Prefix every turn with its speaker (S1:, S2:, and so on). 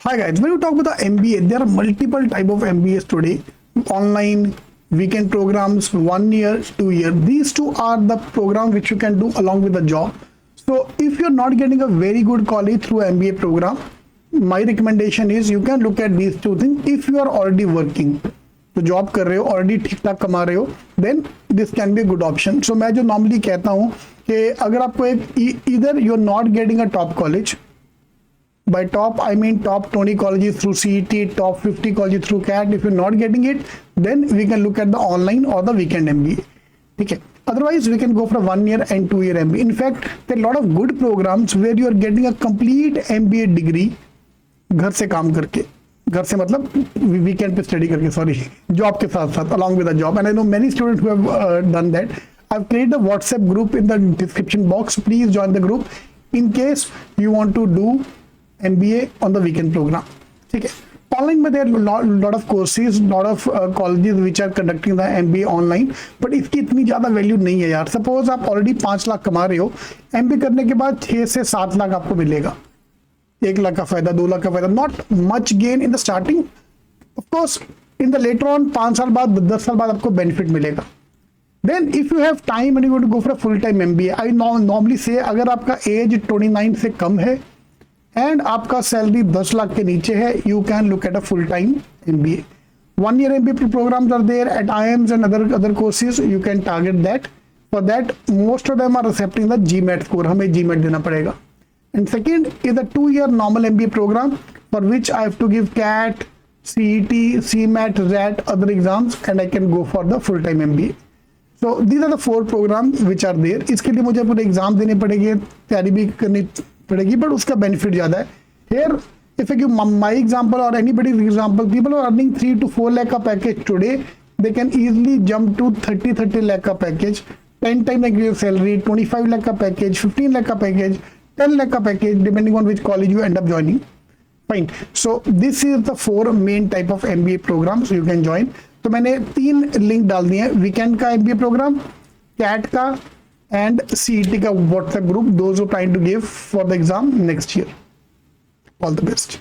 S1: Hi guys, when we talk about the MBA, there are multiple type of MBAs today. Online, weekend programs, 1 year, 2 year. These two are the program which you can do along with the job. So if you're not getting a very good college through MBA program, my recommendation is you can look at these two things. If you are already working, तो job कर रहे हो, already ठीक ठाक कमा रहे हो, then this can be good option. So मैं जो नॉर्मली कहता हूँ कि अगर आपको एक इधर you are not getting a top college, by top I mean top 20 colleges through CET, top 50 colleges through CAT. If you're not getting it, then we can look at the online or the weekend MBA. Okay, otherwise we can go for a 1 year and 2 year MBA. In fact, there are a lot of good programs where you are getting a complete MBA degree घर से काम करके, घर से मतलब weekend पे study करके, sorry, job के साथ साथ along with the job. And I know many students who have done that. I've created a WhatsApp group in the description box. Please join the group in case you want to do MBA on the weekend program. ठीक है. Online में there are lot of courses, lot of colleges which are conducting the MBA online, but इसकी इतनी ज़्यादा value नहीं है यार. Suppose आप ऑलरेडी 5 लाख कमा रहे हो, MBA करने के बाद 6 से 7 लाख आपको मिलेगा. 1 लाख का फायदा, 2 लाख का फायदा. Not much gain in the starting. Of course in the later on 5 साल बाद, 10 साल बाद आपको बेनिफिट मिलेगा. Then if you have time and you want to go for a full time MBA, I normally say अगर आपका एज 29 से कम है एंड आपका सैलरी 10 लाख के नीचे है, you can look at a full time MBA. 1 year MBA programs are there at IIMs and other courses. You can target that. For that, most of them are accepting the GMAT score. हमें GMAT देना पड़ेगा. And second is a 2 year normal MBA program for which I have to give CAT, CET, CMAT, RAT, other exams, and I can go for the full time MBA. So these are the 4 programs which are there. इसके लिए मुझे पूरे exam देने पड़ेंगे, तैयारी भी करनी पड़ेगी, बट उसका बेनिफिट ज़्यादा है. Here, if I give my example or anybody's example, people are earning 3 to 4 lakh का package today. They can easily jump to 30 lakh का package, 10 times your salary, 25 lakh का पैकेज, 15 lakh का package, 10 lakh का package, depending on which college you end up joining. Fine. So this is the 4 main type of MBA programs you can join. तो मैंने 3 link डाल दिए हैं. Weekend का MBA programme, CAT का and CET का WhatsApp group, those who trying to give for the exam next year. All the best.